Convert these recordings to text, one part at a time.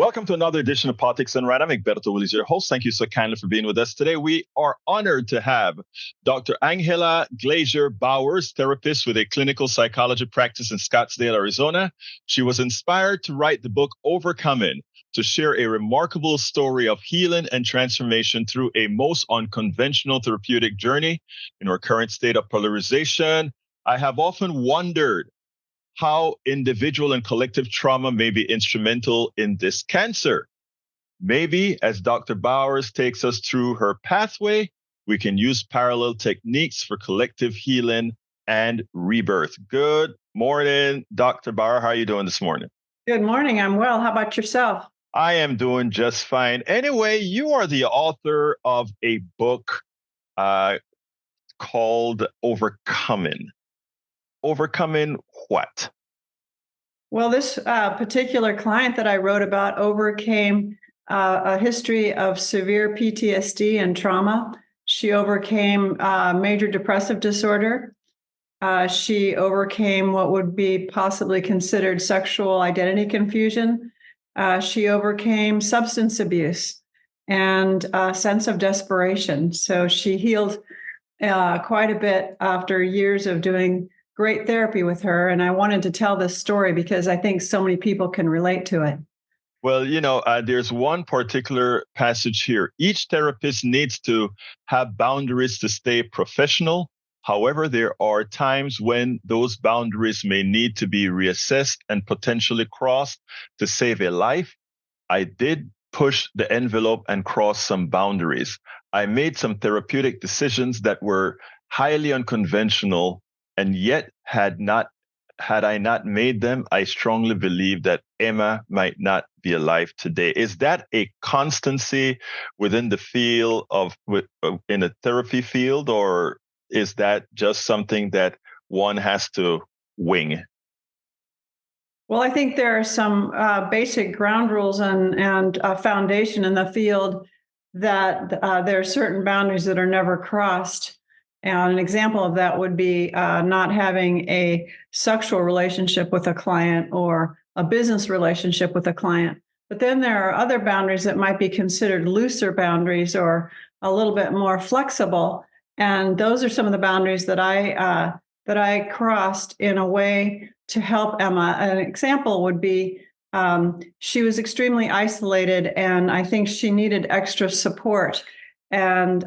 Welcome to another edition of Politics and Right. I'm Egberto, Willies, your host. Thank you so kindly for being with us today. We are honored to have Dr. Angela Glaser Bowers, therapist with a clinical psychology practice in Scottsdale, Arizona. She was inspired to write the book Overcoming, to share a remarkable story of healing and transformation through a most unconventional therapeutic journey in our current state of polarization. I have often wondered how individual and collective trauma may be instrumental in this cancer. Maybe as Dr. Bowers takes us through her pathway, we can use parallel techniques for collective healing and rebirth. Good morning, Dr. Bauer. How are you doing this morning? Good morning. I'm well. How about yourself? I am doing just fine. Anyway, you are the author of a book called Overcoming. Overcoming what? Well, this particular client that I wrote about overcame a history of severe PTSD and trauma. She overcame major depressive disorder. She overcame what would be possibly considered sexual identity confusion. She overcame substance abuse and a sense of desperation. So she healed quite a bit after years of doing great therapy with her. And I wanted to tell this story because I think so many people can relate to it. Well, there's one particular passage here. Each therapist needs to have boundaries to stay professional. However, there are times when those boundaries may need to be reassessed and potentially crossed to save a life. I did push the envelope and cross some boundaries. I made some therapeutic decisions that were highly unconventional, and yet had I not made them, I strongly believe that Emma might not be alive today. Is that a constancy within the field in a therapy field, or is that just something that one has to wing? Well, I think there are some basic ground rules and a foundation in the field that there are certain boundaries that are never crossed. And an example of that would be not having a sexual relationship with a client or a business relationship with a client. But then there are other boundaries that might be considered looser boundaries or a little bit more flexible. And those are some of the boundaries that I crossed in a way to help Emma. An example would be she was extremely isolated, and I think she needed extra support. And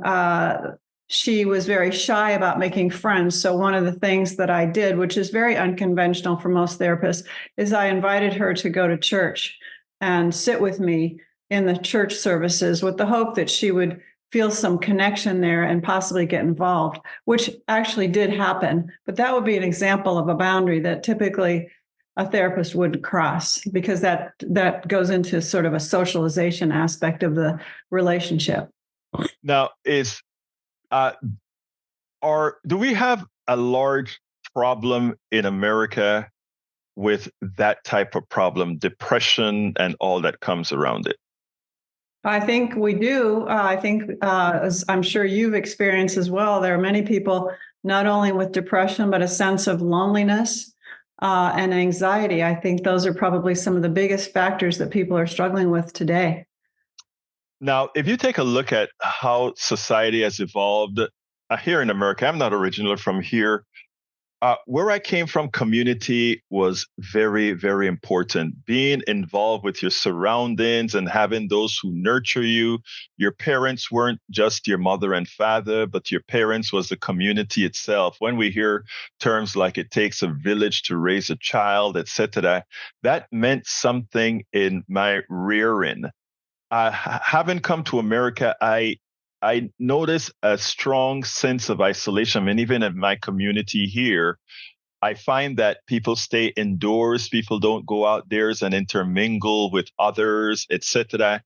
she was very shy about making friends. So one of the things that I did, which is very unconventional for most therapists, is I invited her to go to church and sit with me in the church services with the hope that she would feel some connection there and possibly get involved, which actually did happen. But that would be an example of a boundary that typically a therapist wouldn't cross, because that goes into sort of a socialization aspect of the relationship. Now, do we have a large problem in America with that type of problem, depression and all that comes around it? I think we do. I think, as I'm sure you've experienced as well, there are many people not only with depression, but a sense of loneliness and anxiety. I think those are probably some of the biggest factors that people are struggling with today. Now, if you take a look at how society has evolved here in America, I'm not originally from here. Where I came from, community was very, very important. Being involved with your surroundings and having those who nurture you. Your parents weren't just your mother and father, but your parents was the community itself. When we hear terms like it takes a village to raise a child, etc., that meant something in my rearing. Having come to America, I notice a strong sense of isolation. I mean, even in my community here, I find that people stay indoors. People don't go out there and intermingle with others, etc.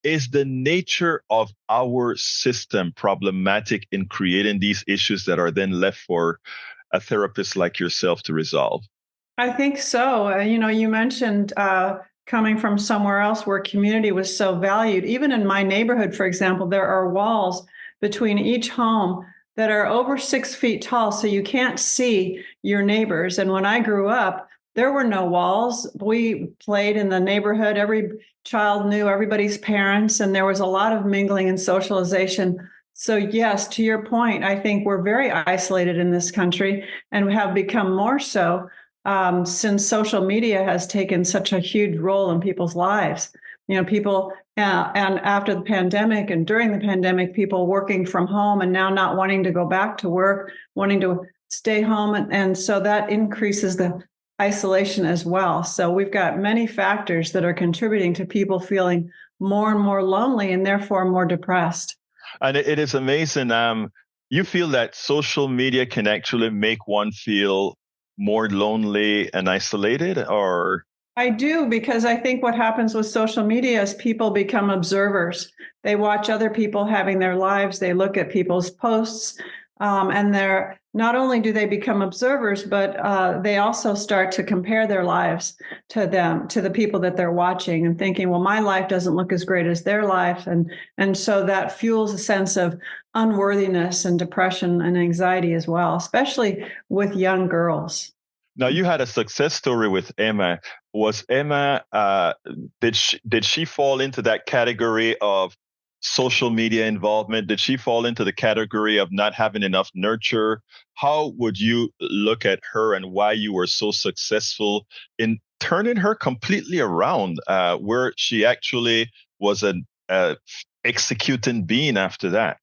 Is the nature of our system problematic in creating these issues that are then left for a therapist like yourself to resolve? I think so. You mentioned coming from somewhere else where community was so valued. Even in my neighborhood, for example, there are walls between each home that are over 6 feet tall, so you can't see your neighbors. And when I grew up, there were no walls. We played in the neighborhood. Every child knew everybody's parents, and there was a lot of mingling and socialization. So, yes, to your point, I think we're very isolated in this country and have become more so since social media has taken such a huge role in people's lives. People, and after the pandemic and during the pandemic, people working from home and now not wanting to go back to work, wanting to stay home. And so that increases the isolation as well. So we've got many factors that are contributing to people feeling more and more lonely and therefore more depressed. And it is amazing. You feel that social media can actually make one feel more lonely and isolated, or? I do, because I think what happens with social media is people become observers. They watch other people having their lives. They look at people's posts, and they're not only do they become observers, but they also start to compare their lives to them, to the people that they're watching, and thinking, well, my life doesn't look as great as their life, and so that fuels a sense of unworthiness and depression and anxiety as well, especially with young girls. Now, you had a success story with Emma. Was Emma, did she fall into that category of social media involvement? Did she fall into the category of not having enough nurture? How would you look at her, and why you were so successful in turning her completely around, where she actually was an executing being after that?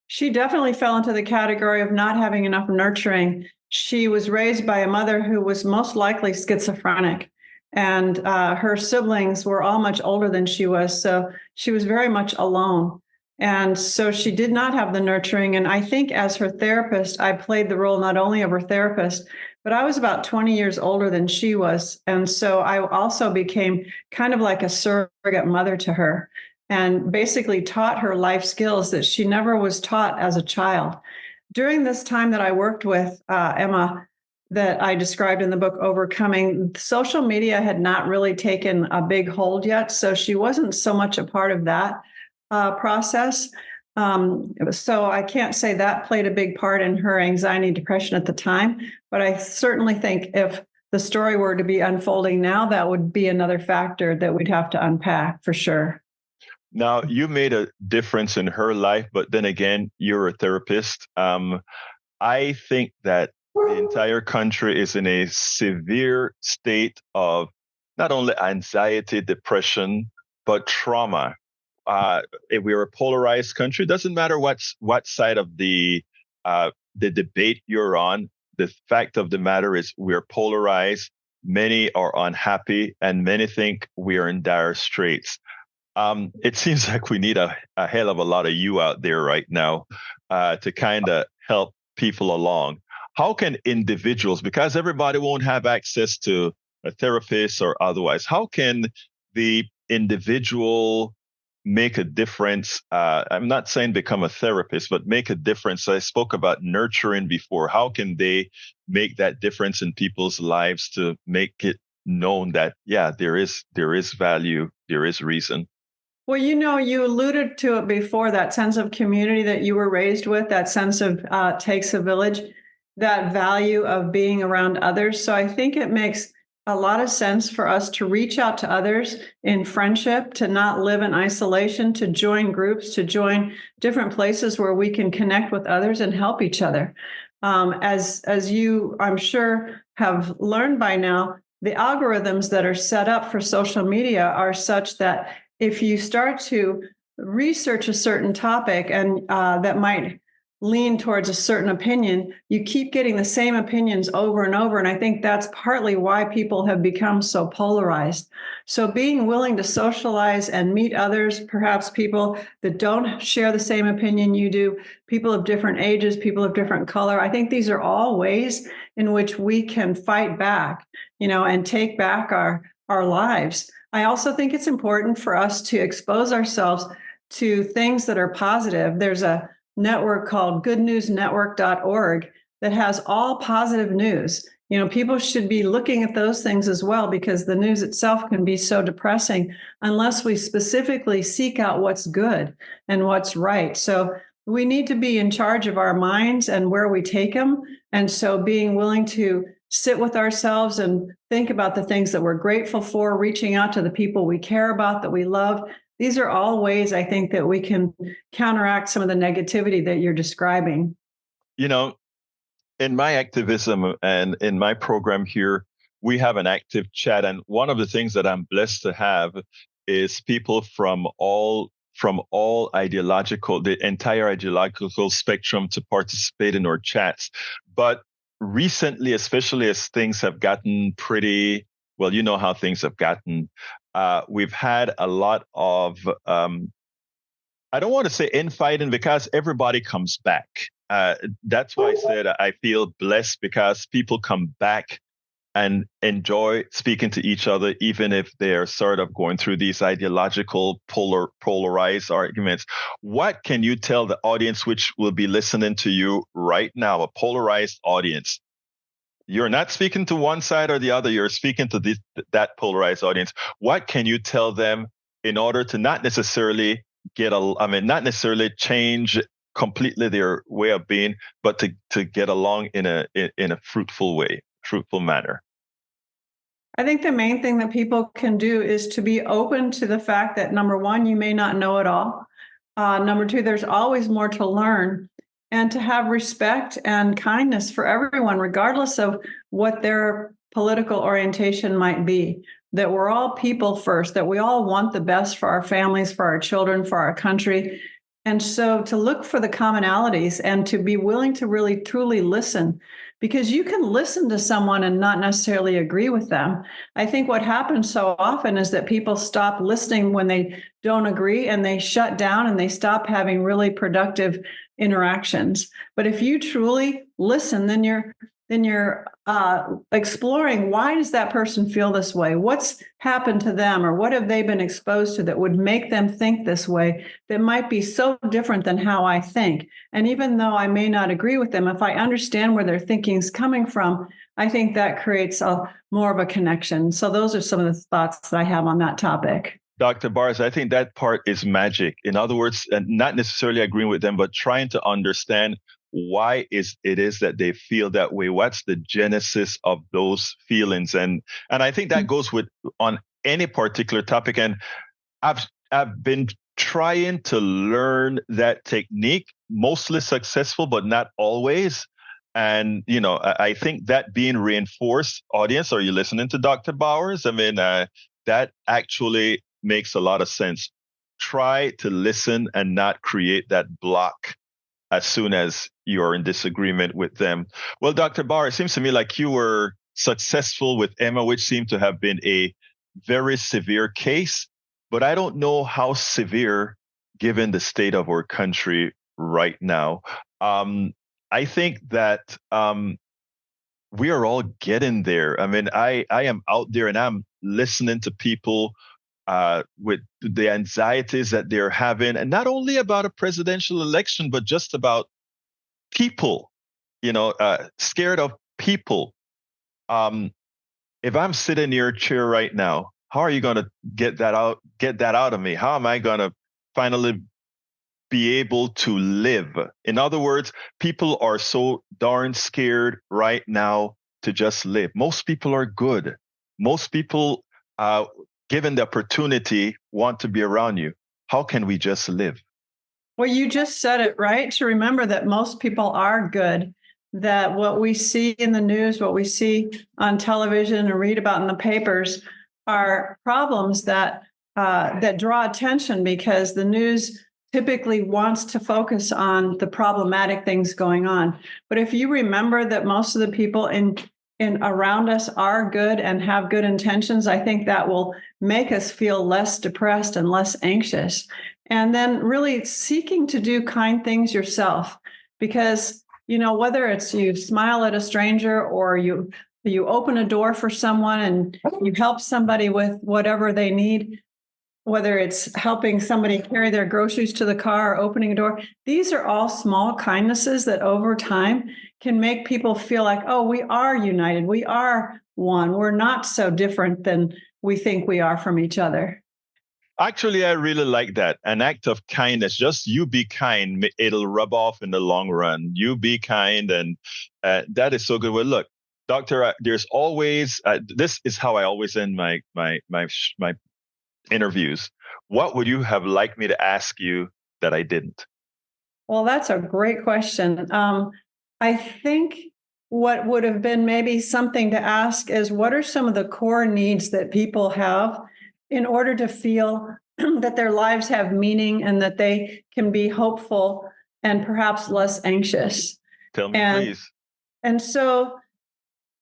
She definitely fell into the category of not having enough nurturing. She was raised by a mother who was most likely schizophrenic, and her siblings were all much older than she was. So she was very much alone. And so she did not have the nurturing. And I think as her therapist, I played the role not only of her therapist, but I was about 20 years older than she was. And so I also became kind of like a surrogate mother to her, and basically taught her life skills that she never was taught as a child. During this time that I worked with Emma, that I described in the book, Overcoming, social media had not really taken a big hold yet. So she wasn't so much a part of that process. So I can't say that played a big part in her anxiety and depression at the time. But I certainly think if the story were to be unfolding now, that would be another factor that we'd have to unpack for sure. Now, you made a difference in her life, but then again, you're a therapist. I think that the entire country is in a severe state of not only anxiety, depression, but trauma. If we're a polarized country, doesn't matter what side of the debate you're on. The fact of the matter is we're polarized. Many are unhappy, and many think we are in dire straits. It seems like we need a hell of a lot of you out there right now to kind of help people along. How can individuals, because everybody won't have access to a therapist or otherwise, how can the individual make a difference? I'm not saying become a therapist, but make a difference. I spoke about nurturing before. How can they make that difference in people's lives to make it known that, yeah, there is value, there is reason? Well, you alluded to it before, that sense of community that you were raised with, that sense of takes a village, that value of being around others. So I think it makes a lot of sense for us to reach out to others in friendship, to not live in isolation, to join groups, to join different places where we can connect with others and help each other. As you, I'm sure, have learned by now, the algorithms that are set up for social media are such that if you start to research a certain topic and that might lean towards a certain opinion, you keep getting the same opinions over and over. And I think that's partly why people have become so polarized. So being willing to socialize and meet others, perhaps people that don't share the same opinion you do, people of different ages, people of different color, I think these are all ways in which we can fight back, and take back our lives. I also think it's important for us to expose ourselves to things that are positive. There's a network called goodnewsnetwork.org that has all positive news. People should be looking at those things as well, because the news itself can be so depressing unless we specifically seek out what's good and what's right. So we need to be in charge of our minds and where we take them. And so being willing to sit with ourselves and think about the things that we're grateful for, reaching out to the people we care about, that we love. These are all ways I think that we can counteract some of the negativity that you're describing. You know, in my activism and in my program here, we have an active chat. And one of the things that I'm blessed to have is people from all ideological, the entire ideological spectrum to participate in our chats. But recently, especially as things have gotten pretty, well, you know how things have gotten, we've had a lot of I don't want to say infighting because everybody comes back. That's why I said I feel blessed because people come back and enjoy speaking to each other, even if they're sort of going through these ideological polarized arguments. What can you tell the audience which will be listening to you right now, a polarized audience? You're not speaking to one side or the other. You're speaking to that polarized audience. What can you tell them in order to not necessarily not necessarily change completely their way of being, but to get along in a fruitful manner? I think the main thing that people can do is to be open to the fact that number one, you may not know it all. Number two, there's always more to learn, and to have respect and kindness for everyone, regardless of what their political orientation might be. That we're all people first, that we all want the best for our families, for our children, for our country. And so to look for the commonalities and to be willing to really truly listen, because you can listen to someone and not necessarily agree with them. I think what happens so often is that people stop listening when they don't agree, and they shut down and they stop having really productive interactions. But if you truly listen, then you're exploring, why does that person feel this way? What's happened to them, or what have they been exposed to that would make them think this way, that might be so different than how I think? And even though I may not agree with them, if I understand where their thinking is coming from, I think that creates more of a connection. So those are some of the thoughts that I have on that topic. Dr. Bars, I think that part is magic. In other words, not necessarily agreeing with them, but trying to understand why it is that they feel that way. What's the genesis of those feelings? And I think that goes with on any particular topic. And I've been trying to learn that technique, mostly successful, but not always. And I think that being reinforced, audience, are you listening to Dr. Bowers? I mean, that actually makes a lot of sense. Try to listen and not create that block as soon as you're in disagreement with them. Well, Dr. Bauer, it seems to me like you were successful with Emma, which seemed to have been a very severe case, but I don't know how severe given the state of our country right now. I think that we are all getting there. I mean, I am out there and I'm listening to people with the anxieties that they're having, and not only about a presidential election, but just about people, scared of people. If I'm sitting in your chair right now, how are you going to get that out of me? How am I going to finally be able to live? In other words, people are so darn scared right now to just live. Most people are good. Most people, given the opportunity, want to be around you. How can we just live? Well, you just said it, right? To remember that most people are good, that what we see in the news, what we see on television and read about in the papers are problems that draw attention, because the news typically wants to focus on the problematic things going on. But if you remember that most of the people in around us are good and have good intentions, I think that will make us feel less depressed and less anxious. And then really seeking to do kind things yourself, because whether it's you smile at a stranger, or you open a door for someone and you help somebody with whatever they need, whether it's helping somebody carry their groceries to the car or opening a door, these are all small kindnesses that over time can make people feel like, oh, we are united, we are one, we're not so different than we think we are from each other. Actually, I really like that. An act of kindness. Just you be kind. It'll rub off in the long run. You be kind. And that is so good. Well, look, Doctor, there's always this is how I always end my interviews. What would you have liked me to ask you that I didn't? Well, that's a great question. I think what would have been maybe something to ask is what are some of the core needs that people have in order to feel that their lives have meaning and that they can be hopeful and perhaps less anxious. Tell me, And please. and so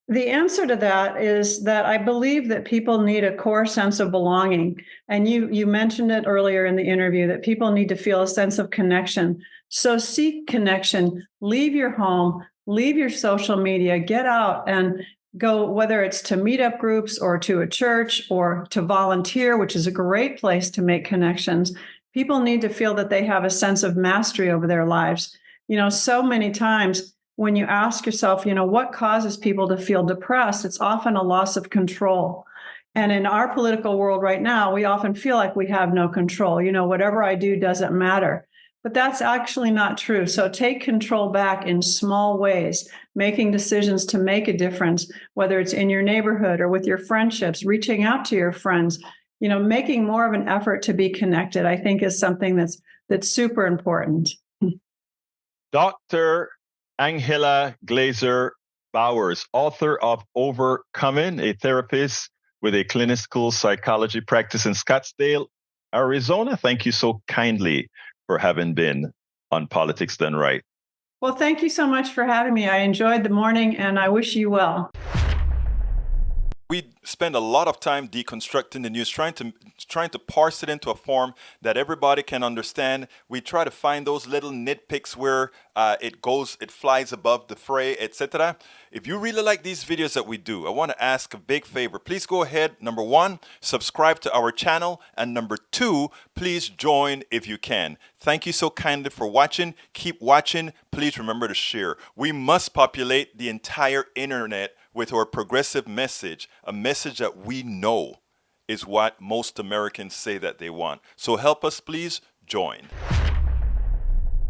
the answer to that is that I believe that people need a core sense of belonging. And you mentioned it earlier in the interview that people need to feel a sense of connection. So seek connection, leave your home, leave your social media, get out and go, whether it's to meetup groups or to a church or to volunteer, which is a great place to make connections. People need to feel that they have a sense of mastery over their lives. So many times when you ask yourself, what causes people to feel depressed, it's often a loss of control. And in our political world right now, we often feel like we have no control. Whatever I do doesn't matter. But that's actually not true. So take control back in small ways, making decisions to make a difference, whether it's in your neighborhood or with your friendships, reaching out to your friends, making more of an effort to be connected, I think is something that's super important. Dr. Angela Glaser Bowers, author of Overcoming, a therapist with a clinical psychology practice in Scottsdale, Arizona. Thank you so kindly for having been on Politics Done Right. Well, thank you so much for having me. I enjoyed the morning and I wish you well. We spend a lot of time deconstructing the news, trying to parse it into a form that everybody can understand. We try to find those little nitpicks where it flies above the fray, etc. If you really like these videos that we do, I want to ask a big favor. Please go ahead, number one, subscribe to our channel, and number two, please join if you can. Thank you so kindly for watching. Keep watching. Please remember to share. We must populate the entire internet with our progressive message, a message that we know is what most Americans say that they want. So help us, please join.